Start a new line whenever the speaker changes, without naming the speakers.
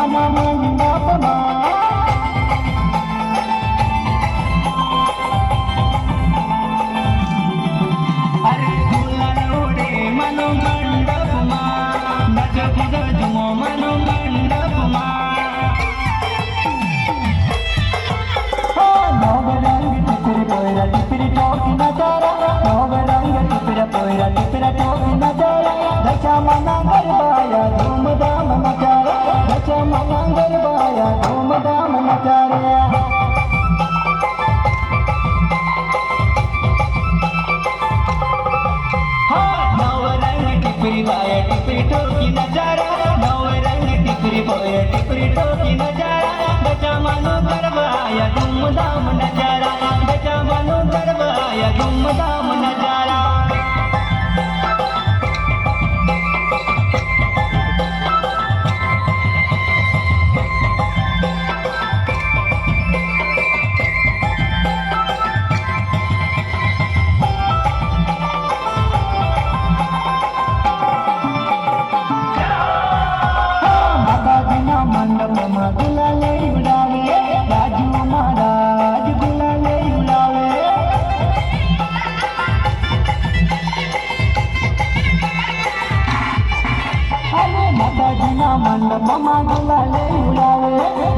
માના મંડપમાં અરે ફૂલનો રે મનો મંડપમાં નજર જુમો મનો મંડપમાં નવરંગ ટીપરી પોયરા ટીપરી ટોકી નજારા નવરંગ ટીપરા પોયરા ટીપરા ટોકી નજારા દશામાના ગરબાયા ધૂમધામ નચારા દશામાના ગરબાયા ધૂમધામ નચારા टिपरी बाया टिपरी ठोकी नजारा नवरंग टिपरी बोया टिपरी ठोकी नजारा गजामानो गरबाया धूमधाम नजारा गजामानो गरबाया धूमधाम नजारा મંડપમાં ગુલાલે ઉડાવે રાજુ મહારાજ ગુલાલે ઉડાવે અને માતાજીના મંડપમાં ગુલાલે ઉડાવે